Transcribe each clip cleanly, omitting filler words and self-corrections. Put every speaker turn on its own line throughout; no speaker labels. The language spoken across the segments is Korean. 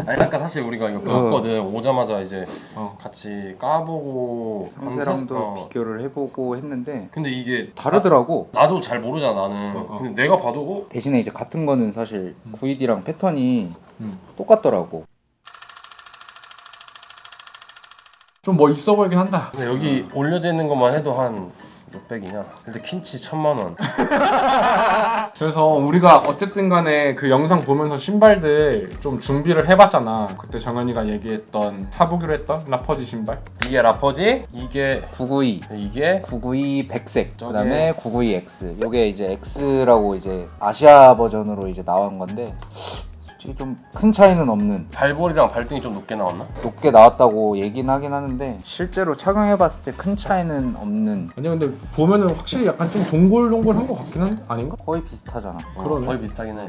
아니 아까 사실 우리가 이거 봤거든. 오자마자 이제 같이 까보고
상세랑도 비교를 해보고 했는데
근데 이게
다르더라고.
나도 잘 모르잖아 나는. 근데 내가 봐도
대신에 이제 같은 거는 사실 9ED랑 패턴이 똑같더라고.
좀 뭐 있어 보이긴 한다.
근데 여기 올려져 있는 것만 해도 한 몇백이냐? 근데 킨치 1000만원.
그래서 우리가 어쨌든 간에 그 영상 보면서 신발들 좀 준비를 해봤잖아. 그때 정현이가 얘기했던 사보기로 했던 라퍼지 신발.
이게 라퍼지, 이게
992
이게
992 백색,
저게-
그다음에 992X. 요게 이제 X라고 이제 아시아 버전으로 이제 나온 건데 솔직히 좀 큰 차이는 없는,
발볼이랑 발등이 좀 높게 나왔나?
높게 나왔다고 얘기는 하긴 하는데 실제로 착용해봤을 때 큰 차이는 없는.
아니 근데 보면은 확실히 약간 좀 동글동글한 것 같긴 한데 아닌가?
거의 비슷하잖아.
그러네.
거의 비슷하긴 해.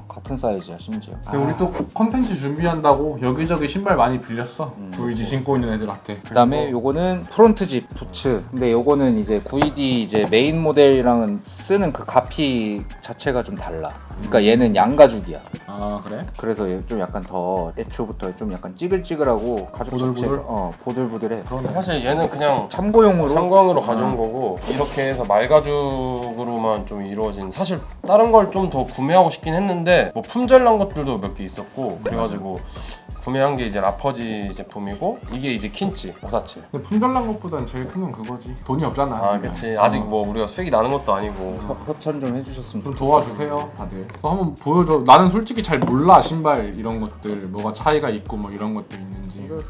같은 사이즈야 심지어.
근데 우리 또 컨텐츠 준비한다고 여기저기 신발 많이 빌렸어. 9ED 신고 있는 애들한테.
그다음에 요거는 프론트 집 부츠. 근데 요거는 이제 9ED 이제 메인 모델이랑은 쓰는 그 가피 자체가 좀 달라. 그러니까 얘는 양가죽이야.
아 그래?
그래서 얘 좀 약간 더 애초부터 좀 약간 찌글찌글하고 가죽
보들보들?
자체가 보들보들해.
사실 얘는 그냥
참고용으로
상광으로 가져온 거고 이렇게 해서 말가죽으로만 좀 이루어진. 사실 다른 걸 좀 더 구매하고 싶긴 했는데 뭐 품절 난 것들도 몇 개 있었고 그래가지고 구매한 게 이제 라퍼지 제품이고 이게 이제 킨치 547.
근데 품절난 것보단 제일 큰 건 그거지. 돈이 없잖아.
아 그치. 아직 뭐 우리가 수익이 나는 것도 아니고.
협찬 좀 해주셨으면
좀
좋겠다.
도와주세요 다들. 또 한번 보여줘. 나는 솔직히 잘 몰라 신발 이런 것들 뭐가 차이가 있고 뭐 이런 것도 있는지.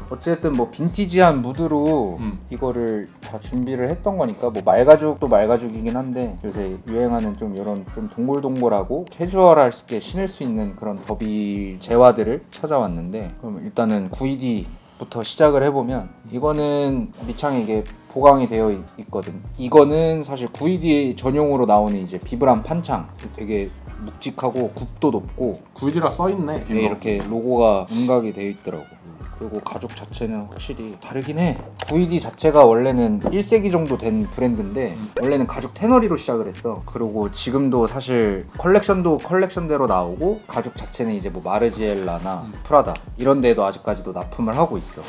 어쨌든 뭐 빈티지한 무드로
음.
이거를 다 준비를 했던 거니까 뭐 말가죽도 말가죽이긴 한데 요새 유행하는 좀 이런 좀 동글동글하고 캐주얼하게 신을 수 있는 그런 더비 재화들을 찾아왔는데, 그럼 일단은 9ED부터 시작을 해보면 이거는 밑창에 이게 보강이 되어 있거든. 이거는 사실 9ED 전용으로 나오는 이제 비브람 판창, 되게 묵직하고 굽도 높고
9ED라 써있네.
위에 이렇게 로고가 윤곽이 되어 있더라고. 그리고 가죽 자체는 확실히 다르긴 해. 9ED 자체가 원래는 1세기 정도 된 브랜드인데 원래는 가죽 테너리로 시작을 했어. 그리고 지금도 사실 컬렉션도 컬렉션대로 나오고 가죽 자체는 이제 뭐 마르지엘라나 프라다 이런 데도 아직까지도 납품을 하고 있어.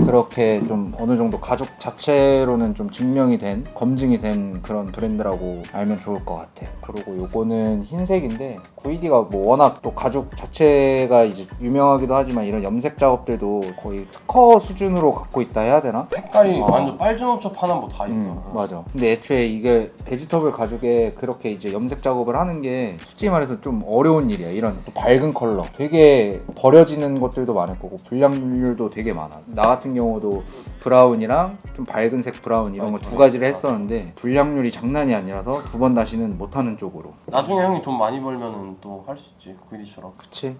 그렇게 좀 어느 정도 가죽 자체로는 좀 증명이 된, 검증이 된 그런 브랜드라고 알면 좋을 것 같아. 그리고 요거는 흰색인데 9ED가 뭐 워낙 또 가죽 자체가 이제 유명하기도 하지만 이런 염색 작업들도 거의 특허 수준으로 갖고 있다 해야 되나?
색깔이 완전 빨주노초 파란 뭐 다 있어.
맞아. 근데 애초에 이게 베지터블 가죽에 그렇게 이제 염색 작업을 하는 게 솔직히 말해서 좀 어려운 일이야. 이런 또 밝은 컬러 되게 버려지는 것들도 많을 거고 불량률도 되게 많아. 나 같은 경우도 브라운이랑 좀 밝은 색 브라운 이런 거 두 가지를 했었는데 불량률이 장난이 아니라서 두 번 다시는 못하는 쪽으로.
나중에 형이 돈 많이 벌면은 또 할 수 있지. 9ED처럼.
그치.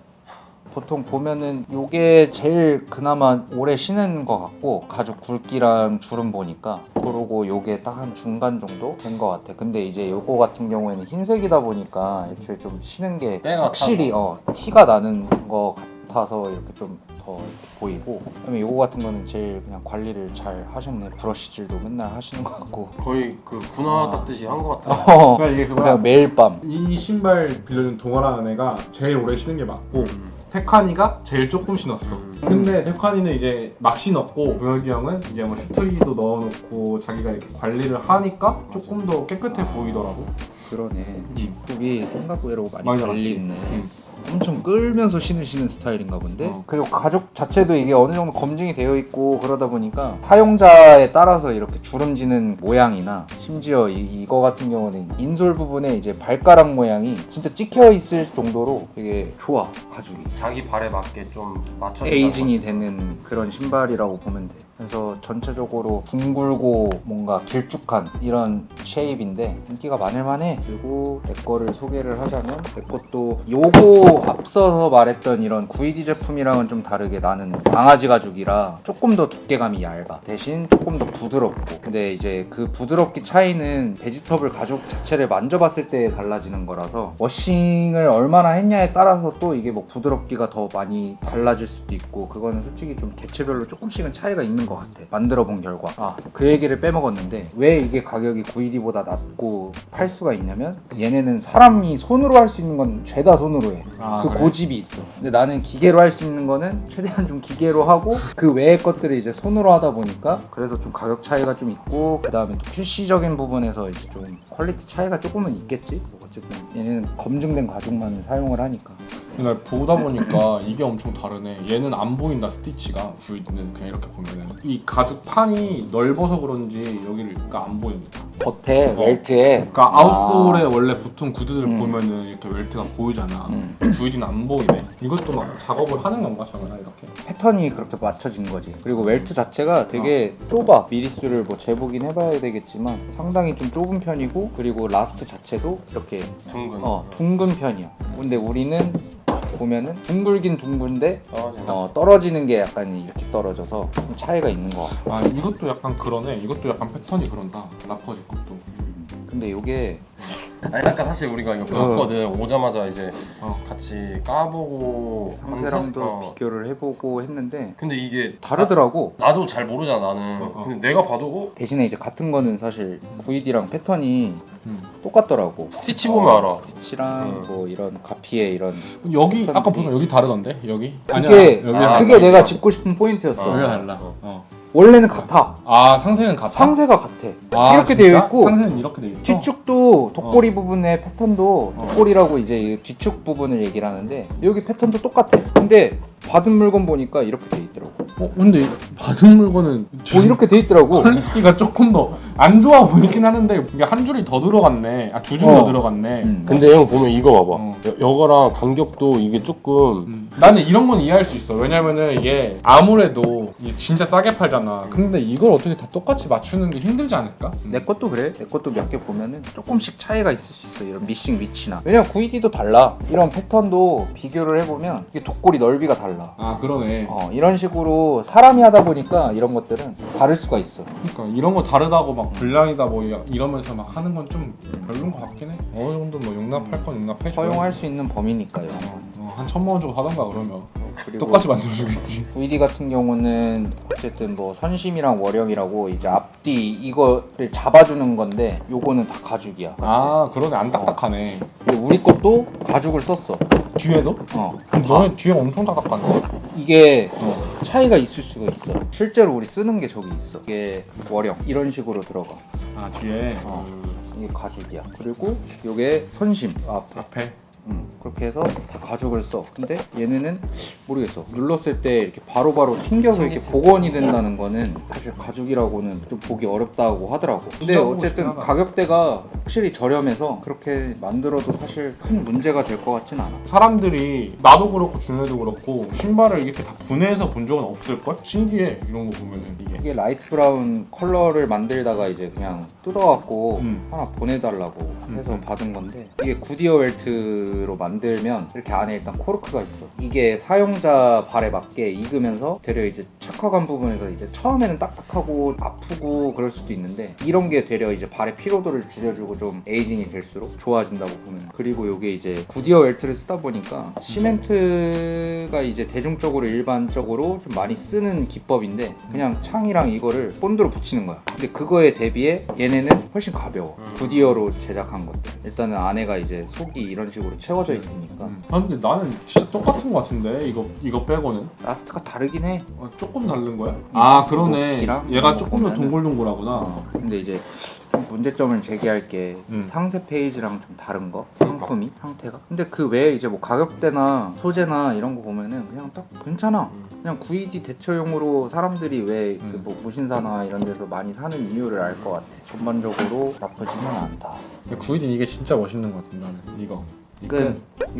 보통 보면은 요게 제일 그나마 오래 신은 것 같고 가죽 굵기랑 주름 보니까, 그러고 요게 딱 한 중간 정도 된 것 같아. 근데 이제 요거 같은 경우에는 흰색이다 보니까 애초에 좀 신은 게
때가
확실히 티가 나는 것 같아서 이렇게 좀 더 이렇게 보이고, 그다음에 요거 같은 거는 제일 그냥 관리를 잘 하셨네. 브러쉬질도 맨날 하시는 것 같고
거의 그 군화 닦듯이 한 것 같아.
그러니까 이게 그거야.
그냥 매일 밤.
이 신발 빌려준 동아라는 애가 제일 오래 신은 게 맞고 테카니가 제일 조금 신었어. 근데 테카니는 이제 막 신었고 무혁이 형은 이제 뭐 슈트리도 넣어놓고 자기가 이렇게 관리를 하니까 조금 더 깨끗해 보이더라고.
그러네. 뒷굽이 생각외로 많이
많이
달리있네.
달랐지.
엄청 끌면서 신으시는 스타일인가 본데. 그리고 가죽 자체도 이게 어느 정도 검증이 되어 있고 그러다 보니까 사용자에 따라서 이렇게 주름지는 모양이나 심지어 이거 같은 경우는 인솔 부분에 이제 발가락 모양이 진짜 찍혀 있을 정도로 되게 좋아, 가죽이.
자기 발에 맞게 좀 맞춰.
에이징이 되는 그런 신발이라고 보면 돼. 그래서 전체적으로 둥글고 뭔가 길쭉한 이런 쉐입인데 인기가 많을만해. 그리고 내 거를 소개를 하자면 내 것도 요거 앞서서 말했던 이런 9ED 제품이랑은 좀 다르게 나는 강아지 가죽이라 조금 더 두께감이 얇아. 대신 조금 더 부드럽고. 근데 이제 그 부드럽기 차이는 베지터블 가죽 자체를 만져봤을 때 달라지는 거라서 워싱을 얼마나 했냐에 따라서 또 이게 뭐 부드럽기가 더 많이 달라질 수도 있고, 그거는 솔직히 좀 개체별로 조금씩은 차이가 있는 것 같아. 만들어 본 결과. 그 얘기를 빼먹었는데 왜 이게 가격이 9ED보다 낮고 팔 수가 있냐면 얘네는 사람이 손으로 할 수 있는 건 죄다 손으로 해.
아,
그
그래?
고집이 있어. 근데 나는 기계로 할 수 있는 거는 최대한 좀 기계로 하고 그 외의 것들을 이제 손으로 하다 보니까 그래서 좀 가격 차이가 좀 있고 그 다음에 또 QC적인 부분에서 이제 좀 퀄리티 차이가 조금은 있겠지. 뭐 어쨌든 얘는 검증된 가죽만을 사용을 하니까.
근데 보다 보니까 이게 엄청 다르네. 얘는 안 보인다 스티치가. VD는 그냥 이렇게 보면은 이 가죽판이 넓어서 그런지 여기가 안 보입니다.
겉에 웰트에
그러니까 아웃솔에 원래 보통 구두들
음.
보면은 이렇게 웰트가 보이잖아. VD는 안 보이네. 이것도 막 작업을 하는 건가 정연아 이렇게?
패턴이 그렇게 맞춰진 거지. 그리고 웰트 자체가 되게 좁아. 미리수를 뭐 재보긴 해봐야 되겠지만 상당히 좀 좁은 편이고 그리고 라스트 자체도 이렇게
둥근.
둥근 편이야. 근데 우리는 보면은 둥글긴 둥근데
떨어진다.
떨어지는 게 약간 이렇게 떨어져서 좀 차이가 있는 거 같아.
아 이것도 약간 그러네. 이것도 약간 패턴이 그런다. 라퍼지 것도.
근데 이게
아니 아까 사실 우리가 이거 봤거든. 오자마자 이제 같이 까보고
상세랑도
한
비교를 해보고 했는데
근데 이게
다르더라고.
나도 잘 모르잖아 나는. 근데 내가 봐도
대신에 이제 같은 거는 사실 VD랑 패턴이
음.
똑같더라고.
스티치 보면 알아.
스티치랑 뭐 이런 가피에 이런
여기
패턴들이.
아까 보면 여기 다르던데 여기?
그게
여기가
그게 내가 짚고 싶은 포인트였어.
여기가 달라.
원래는 같아.
아 상세는 같아?
상세가 같아.
아,
이렇게
진짜?
되어 있고
상세는 이렇게 돼 있어?
뒤축도 돋보리 부분의 패턴도 돋보리라고 이제 이 뒤축 부분을 얘기를 하는데 여기 패턴도 똑같아. 근데 받은 물건 보니까 이렇게 돼 있더라고.
근데 받은 물건은
뭐 이렇게 돼 있더라고.
퀄리티가 조금 더 안 좋아 보이긴 하는데 이게 한 줄이 더 들어갔네. 아 두 줄 더 들어갔네.
근데 형 보면 이거 봐봐.
어.
여거랑 간격도 이게 조금
나는 이런 건 이해할 수 있어. 왜냐면은 이게 아무래도 이게 진짜 싸게 팔잖아. 근데 이걸 어떻게 다 똑같이 맞추는 게 힘들지 않을까?
내 것도 그래. 내 것도 몇 개 보면은 조금씩 차이가 있을 수 있어. 이런 미싱 위치나. 왜냐면 VD도 달라. 이런 패턴도 비교를 해보면 이게 돋보리 넓이가 달라.
아 그러네.
이런 식으로 사람이 하다 보니까 이런 것들은 다를 수가 있어.
그러니까 이런 거 다르다고 막 불량이다 뭐 이러면서 막 하는 건 좀 별론 것 같긴 해. 어느 정도 뭐 용납할 건 용납해 줘.
허용할 수 있는 범위니까요.
한 1,000만 원 주고 하던가 그러면
그리고
똑같이 만들어주겠지.
VD 같은 경우는 어쨌든 뭐 선심이랑 월형이라고 이제 앞뒤 이거를 잡아주는 건데 요거는 다 가죽이야.
아 그러네. 안 딱딱하네.
그리고 우리 것도 가죽을 썼어.
뒤에도? 너네 뒤에 엄청 딱딱한데?
이게 차이가 있을 수가 있어. 실제로 우리 쓰는 게 저기 있어. 이게 월형 이런 식으로 들어가.
아 뒤에
이게 가죽이야. 그리고 요게 선심
앞에.
그렇게 해서 다 가죽을 써. 근데 얘네는 모르겠어. 눌렀을 때 이렇게 바로바로 튕겨서 이렇게 복원이 된다는 거는 사실 가죽이라고는 좀 보기 어렵다고 하더라고. 근데
진짜 보고
어쨌든
싶긴 하다.
가격대가 확실히 저렴해서 그렇게 만들어도 사실 큰 문제가 될 것 같진 않아.
사람들이 나도 그렇고 준혜도 그렇고 신발을 이렇게 다 분해해서 본 적은 없을걸? 신기해 이런 거 보면은 이게.
이게 라이트 브라운 컬러를 만들다가 이제 그냥 뜯어갖고 하나 보내달라고 해서 받은 건데 이게 구디어 웰트로 만들면 이렇게 안에 일단 코르크가 있어. 이게 사용자 발에 맞게 익으면서 되려 이제 착화감 부분에서 이제 처음에는 딱딱하고 아프고 그럴 수도 있는데 이런 게 되려 이제 발의 피로도를 줄여주고 좀 에이징이 될수록 좋아진다고 보면. 그리고 이게 이제 구디어 웰트를 쓰다 보니까 시멘트가 이제 대중적으로 일반적으로 좀 많이 쓰는 기법인데 그냥 창이랑 이거를 본드로 붙이는 거야. 근데 그거에 대비해 얘네는 훨씬 가벼워. 구디어로 제작한 것들. 일단은 안에가 이제 속이 이런 식으로 채워져 있으니까.
근데 나는 진짜 똑같은 거 같은데 이거 빼고는
라스트가 다르긴 해.
조금 다른 거야? 아 그러네.
높이랑
얘가
이런 거
조금 더
보면은.
동글동글하구나.
근데 이제 좀 문제점을 제기할 게 상세 페이지랑 좀 다른 거 상품이 상태가. 근데 그 외에 이제 뭐 가격대나 소재나 이런 거 보면은 그냥 딱 괜찮아. 그냥 VD 대처용으로 사람들이 왜 그 뭐 무신사나 이런 데서 많이 사는 이유를 알 것 같아. 전반적으로 나쁘지는 않다.
구이딘 이게 진짜 멋있는 거 같아 나는 이거.
이게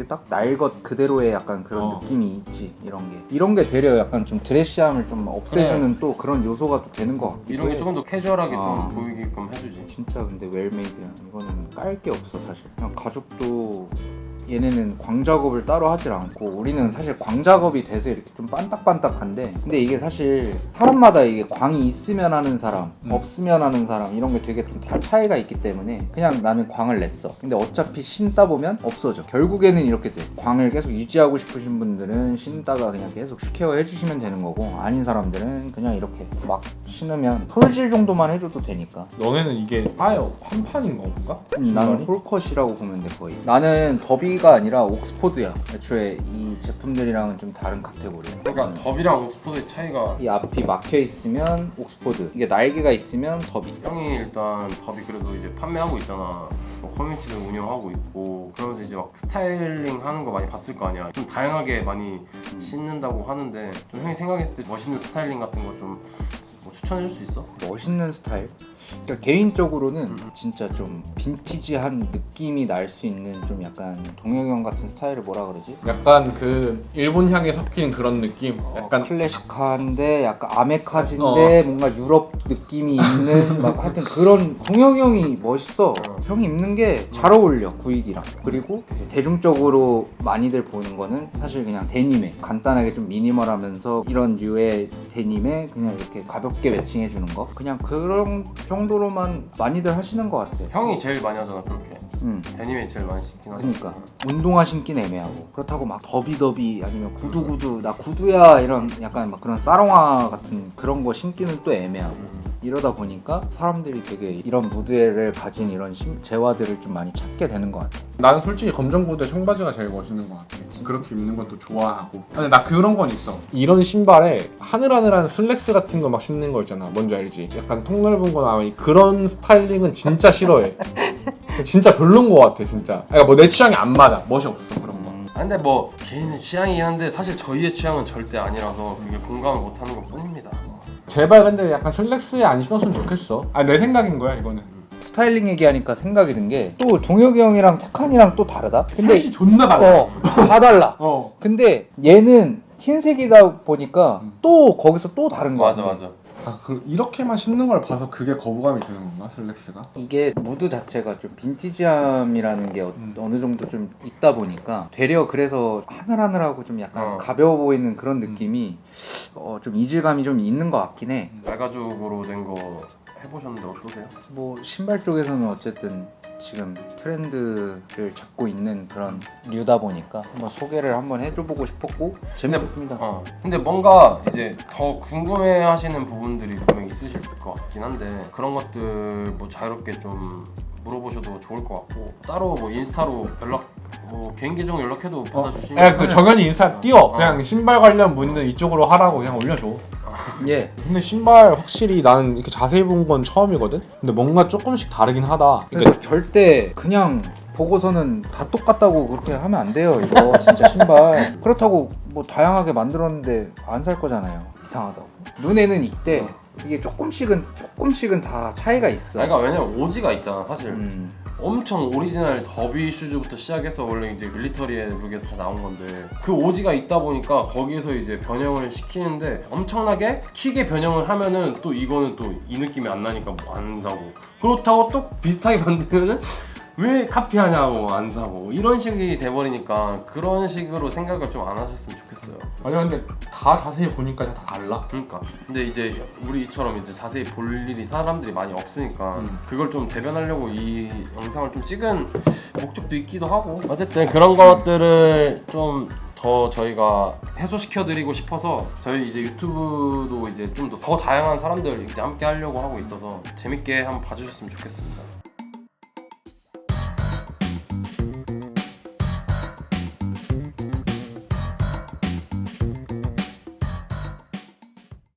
딱 날 것 그대로의 약간 그런 느낌이 있지. 이런 게 되려 약간 좀 드레시함을 좀 없애주는 또 그런 요소가 또 되는 것 같기도
이런 게
해.
조금 더 캐주얼하게 좀 보이게끔 해주지.
진짜 근데 웰메이드야. 이거는 깔 게 없어 사실. 그냥 가죽도 얘네는 광 작업을 따로 하질 않고 우리는 사실 광 작업이 돼서 이렇게 좀 반딱반딱한데 근데 이게 사실 사람마다 이게 광이 있으면 하는 사람 없으면 하는 사람 이런 게 되게 좀 다 차이가 있기 때문에 그냥 나는 광을 냈어. 근데 어차피 신다 보면 없어져. 결국에는 이렇게 돼. 광을 계속 유지하고 싶으신 분들은 신다가 그냥 계속 슈케어 해주시면 되는 거고 아닌 사람들은 그냥 이렇게 막 신으면 솔질 정도만 해줘도 되니까.
너네는 이게 아예 판판인 건가?
나는 홀컷이라고 보면 돼 거의. 나는 더비 더비가 아니라 옥스포드야. 애초에 이 제품들이랑은 좀 다른 카테고리야.
그러니까 더비랑 옥스포드의 차이가
이 앞이 막혀 있으면 옥스포드, 이게 날개가 있으면 더비.
형이 일단 더비 그래도 이제 판매하고 있잖아. 뭐 커뮤니티도 운영하고 있고 그러면서 이제 막 스타일링 하는 거 많이 봤을 거 아니야. 좀 다양하게 많이 신는다고 하는데 좀 형이 생각했을 때 멋있는 스타일링 같은 거 좀 뭐 추천해 줄 수 있어?
멋있는 스타일? 그러니까 개인적으로는 진짜 좀 빈티지한 느낌이 날 수 있는 좀 약간 동혁이 형 같은 스타일을 뭐라 그러지?
약간 그 일본 향이 섞인 그런 느낌. 약간
클래식한데 약간 아메카지인데 뭔가 유럽 느낌이 있는 막 하여튼 그런 동혁이 형이 멋있어. 형이 입는 게 잘 어울려 구익이랑. 그리고 대중적으로 많이들 보는 거는 사실 그냥 데님에 간단하게 좀 미니멀하면서 이런 류의 데님에 그냥 이렇게 가볍게 매칭해 주는 거, 그냥 그런 정도로만 많이들 하시는 것 같아.
형이 제일 많이 하잖아 그렇게.
응.
데님이 제일 많이 신긴 하잖아.
그러니까 운동화 신긴 애매하고, 그렇다고 막 더비더비 아니면 구두 나 구두야 이런 약간 막 그런 사롱화 같은 그런 거 신기는 또 애매하고, 이러다 보니까 사람들이 되게 이런 무드를 가진 이런 재화들을 좀 많이 찾게 되는 것 같아.
나는 솔직히 검정구두에 청바지가 제일 멋있는 것 같아. 그렇게 입는 것도 좋아하고. 근데 나 그런 건 있어. 이런 신발에 하늘하늘한 슬랙스 같은 거 막 신는 거 있잖아. 뭔지 알지? 약간 통 넓은 거나 그런 스타일링은 진짜 싫어해. 진짜 별론 것 같아 진짜. 그러니까 뭐 내 취향이 안 맞아. 멋이 없어 그런 거.
아, 근데 뭐 개인의 취향이긴 한데 사실 저희의 취향은 절대 아니라서 그게 공감을 못하는 것 뿐입니다.
제발 근데 약간 슬랙스에 안 신었으면 좋겠어. 아 내 생각인 거야 이거는.
스타일링 얘기하니까 생각이 든 게, 또 동혁이 형이랑 태칸이랑 또 다르다? 근데
샷이 존나 달라.
다 달라. 근데 얘는 흰색이다 보니까 또 거기서 또 다른 거
맞아
같아.
맞아.
아, 이렇게만 신는 걸 봐서 그게 거부감이 드는 건가 슬랙스가?
이게 무드 자체가 좀 빈티지함이라는 게 어느 정도 좀 있다 보니까 되려 그래서 하늘하늘하고 좀 약간 가벼워 보이는 그런 느낌이 좀 이질감이 좀 있는 것 같긴 해.
말가죽으로 된 거 해보셨는데 어떠세요?
뭐 신발 쪽에서는 어쨌든 지금 트렌드를 잡고 있는 그런 류다 보니까 한번 소개를 한번 해줘보고 싶었고 재밌었습니다.
근데 뭔가 이제 더 궁금해하시는 부분들이 분명히 있으실 것 같긴 한데 그런 것들 뭐 자유롭게 좀 물어보셔도 좋을 것 같고, 따로 뭐 인스타로 연락, 뭐 개인 계정 연락해도 받아주시면.
야, 그 정현이 인스타 띄워. 그냥 신발 관련 문의는 이쪽으로 하라고 그냥 올려줘.
예.
근데 신발 확실히 나는 이렇게 자세히 본 건 처음이거든. 근데 뭔가 조금씩 다르긴 하다.
그래서 절대 그냥 보고서는 다 똑같다고 그렇게 하면 안 돼요. 이거 진짜 신발 그렇다고 뭐 다양하게 만들었는데 안 살 거잖아요. 이상하다고. 눈에는 익대. 이게 조금씩은 다 차이가 있어.
그러니까 왜냐면 오지가 있잖아 사실. 엄청 오리지널 더비 슈즈부터 시작해서 원래 이제 밀리터리의 룩에서 다 나온 건데 그 오지가 있다 보니까 거기에서 이제 변형을 시키는데 엄청나게 튀게 변형을 하면은 또 이거는 또 이 느낌이 안 나니까 뭐 안 사고, 그렇다고 또 비슷하게 만들면은 왜 카피하냐고 안 사고, 이런 식이 돼버리니까 그런 식으로 생각을 좀 안 하셨으면 좋겠어요.
아니 근데 다 자세히 보니까 다 달라.
그러니까 근데 이제 우리처럼 이제 자세히 볼 일이 사람들이 많이 없으니까 그걸 좀 대변하려고 이 영상을 좀 찍은 목적도 있기도 하고, 어쨌든 그런 것들을 좀 더 저희가 해소시켜드리고 싶어서 저희 이제 유튜브도 이제 좀 더 다양한 사람들 이제 함께 하려고 하고 있어서 재밌게 한번 봐주셨으면 좋겠습니다.